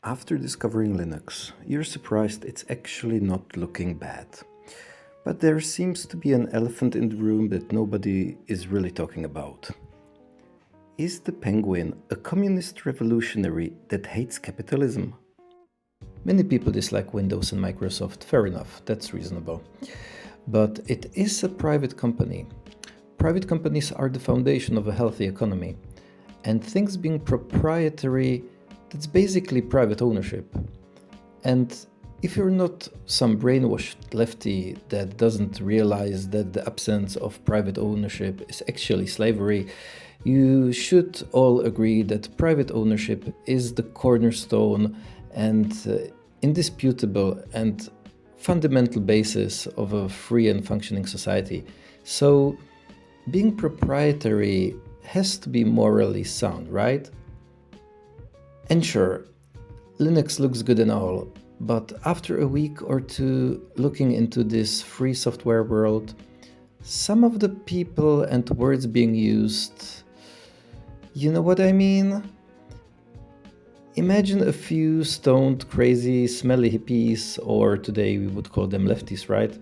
After discovering Linux, you're surprised it's actually not looking bad. But there seems to be an elephant in the room that nobody is really talking about. Is the Penguin a communist revolutionary that hates capitalism? Many people dislike Windows and Microsoft, fair enough, that's reasonable. But it is a private company. Private companies are the foundation of a healthy economy. And things being proprietary, that's basically private ownership. And if you're not some brainwashed lefty that doesn't realize that the absence of private ownership is actually slavery, you should all agree that private ownership is the cornerstone and indisputable and fundamental basis of a free and functioning society. So, being proprietary has to be morally sound, right? And sure, Linux looks good and all, but after a week or two looking into this free software world, some of the people and words being used, you know what I mean? Imagine a few stoned, crazy, smelly hippies, or today we would call them lefties, right?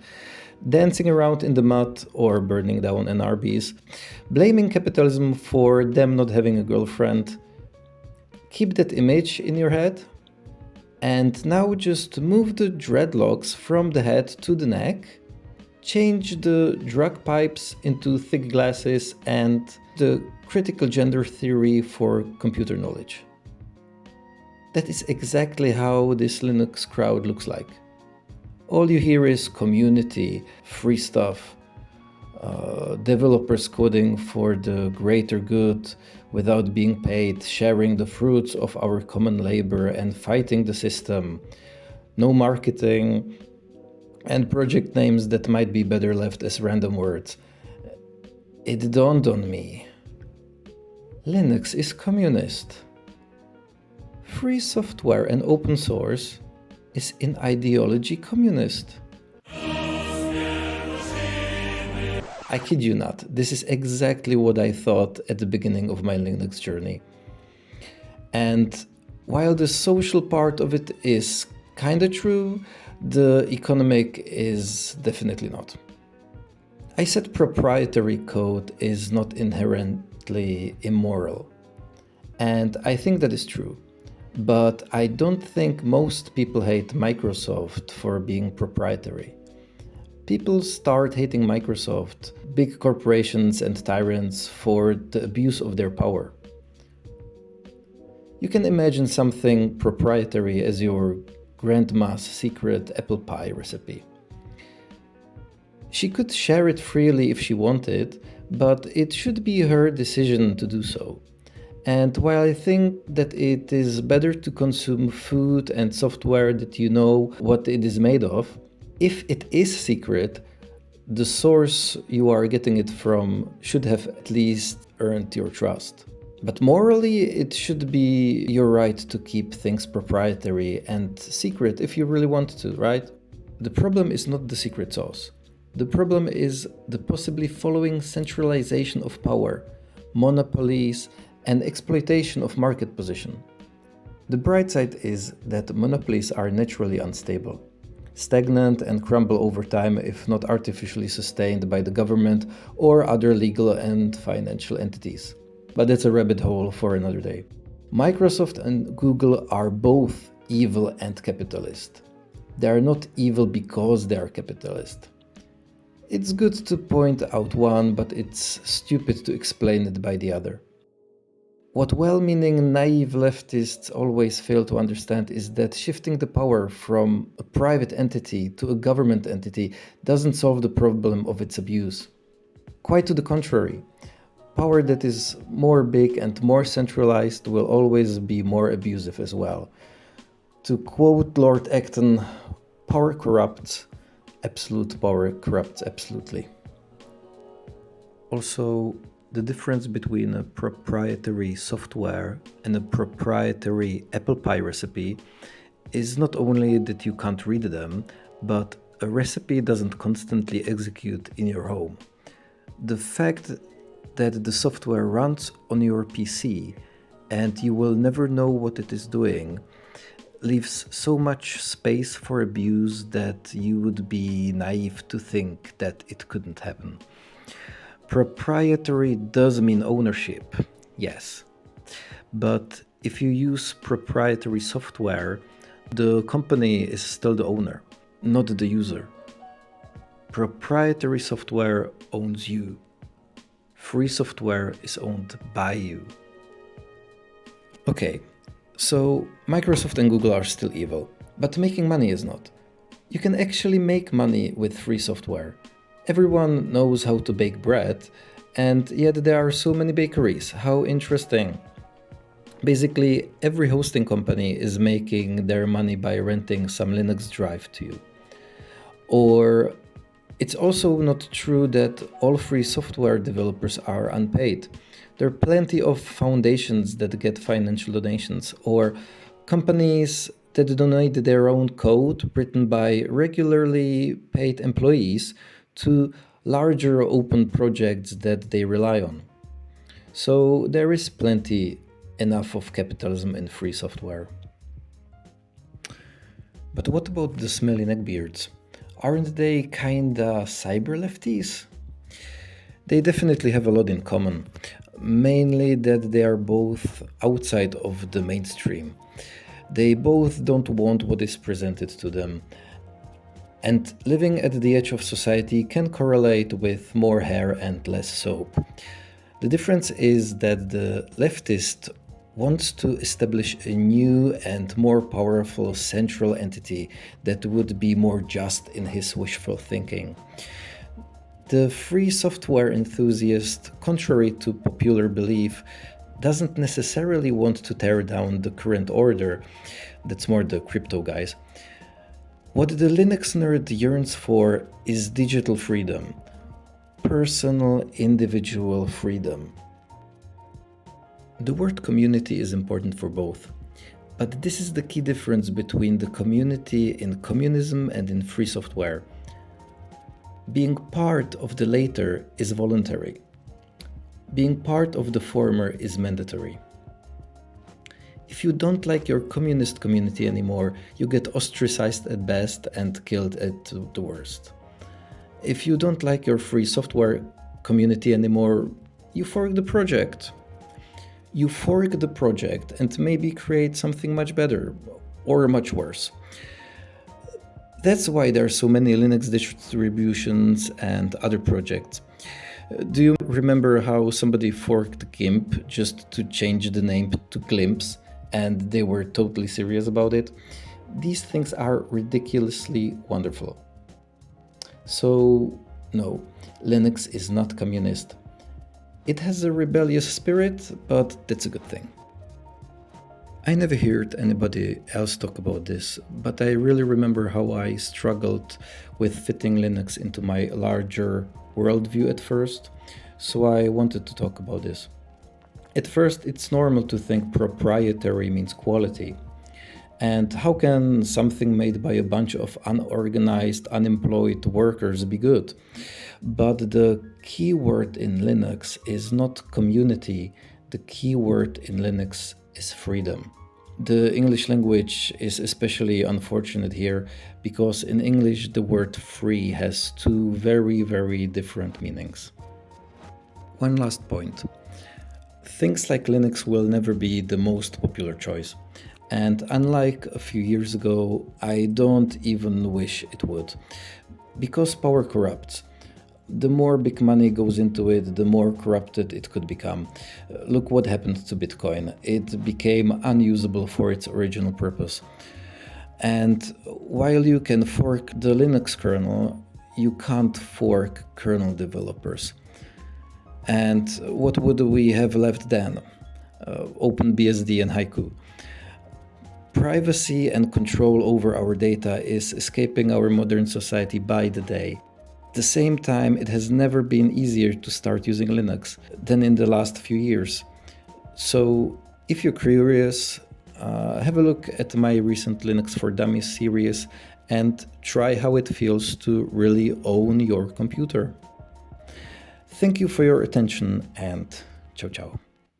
Dancing around in the mud or burning down an Arby's, blaming capitalism for them not having a girlfriend. Keep that image in your head, and now just move the dreadlocks from the head to the neck, change the drug pipes into thick glasses, and the critical gender theory for computer knowledge. That is exactly how this Linux crowd looks like. All you hear is community, free stuff, developers coding for the greater good without being paid, sharing the fruits of our common labor and fighting the system, no marketing, and project names that might be better left as random words. It dawned on me. Linux is communist. Free software and open source is in ideology communist. I kid you not, this is exactly what I thought at the beginning of my Linux journey. And while the social part of it is kinda true, the economic is definitely not. I said proprietary code is not inherently immoral. And I think that is true. But I don't think most people hate Microsoft for being proprietary. People start hating Microsoft, big corporations and tyrants, for the abuse of their power. You can imagine something proprietary as your grandma's secret apple pie recipe. She could share it freely if she wanted, but it should be her decision to do so. And while I think that it is better to consume food and software that you know what it is made of, if it is secret, the source you are getting it from should have at least earned your trust. But morally, it should be your right to keep things proprietary and secret if you really want to, right? The problem is not the secret sauce. The problem is the possibly following centralization of power, monopolies, and exploitation of market position. The bright side is that monopolies are naturally unstable, stagnant and crumble over time if not artificially sustained by the government or other legal and financial entities. But that's a rabbit hole for another day. Microsoft and Google are both evil and capitalist. They are not evil because they are capitalist. It's good to point out one, but it's stupid to explain it by the other. What well-meaning, naive leftists always fail to understand is that shifting the power from a private entity to a government entity doesn't solve the problem of its abuse. Quite to the contrary, power that is more big and more centralized will always be more abusive as well. To quote Lord Acton, power corrupts, absolute power corrupts absolutely. Also, the difference between a proprietary software and a proprietary apple pie recipe is not only that you can't read them, but a recipe doesn't constantly execute in your home. The fact that the software runs on your PC and you will never know what it is doing, leaves so much space for abuse that you would be naive to think that it couldn't happen. Proprietary does mean ownership, yes. But if you use proprietary software, the company is still the owner, not the user. Proprietary software owns you. Free software is owned by you. Okay, so Microsoft and Google are still evil, but making money is not. You can actually make money with free software. Everyone knows how to bake bread, and yet there are so many bakeries. How interesting. Basically, every hosting company is making their money by renting some Linux drive to you. Or it's also not true that all free software developers are unpaid. There are plenty of foundations that get financial donations, or companies that donate their own code written by regularly paid employees to larger open projects that they rely on. So there is enough of capitalism in free software. But what about the smelly neckbeards? Aren't they kinda cyber lefties? They definitely have a lot in common, mainly that they are both outside of the mainstream. They both don't want what is presented to them. And living at the edge of society can correlate with more hair and less soap. The difference is that the leftist wants to establish a new and more powerful central entity that would be more just in his wishful thinking. The free software enthusiast, contrary to popular belief, doesn't necessarily want to tear down the current order. That's more the crypto guys. What the Linux nerd yearns for is digital freedom, personal individual freedom. The word community is important for both, but this is the key difference between the community in communism and in free software. Being part of the latter is voluntary. Being part of the former is mandatory. If you don't like your communist community anymore, you get ostracized at best and killed at the worst. If you don't like your free software community anymore, you fork the project. You fork the project and maybe create something much better or much worse. That's why there are so many Linux distributions and other projects. Do you remember how somebody forked GIMP just to change the name to Glimps and they were totally serious about it? These things are ridiculously wonderful. So, no, Linux is not communist. It has a rebellious spirit, but that's a good thing. I never heard anybody else talk about this, but I really remember how I struggled with fitting Linux into my larger worldview at first, so I wanted to talk about this. At first, it's normal to think proprietary means quality. And how can something made by a bunch of unorganized, unemployed workers be good? But the key word in Linux is not community. The key word in Linux is freedom. The English language is especially unfortunate here because in English the word free has two very, very different meanings. One last point. Things like Linux will never be the most popular choice. And unlike a few years ago, I don't even wish it would. Because power corrupts. The more big money goes into it, the more corrupted it could become. Look what happened to Bitcoin. It became unusable for its original purpose. And while you can fork the Linux kernel, you can't fork kernel developers. And what would we have left then? OpenBSD and Haiku. Privacy and control over our data is escaping our modern society by the day. At the same time, it has never been easier to start using Linux than in the last few years. So, if you're curious, have a look at my recent Linux for Dummies series and try how it feels to really own your computer. Thank you for your attention and ciao ciao.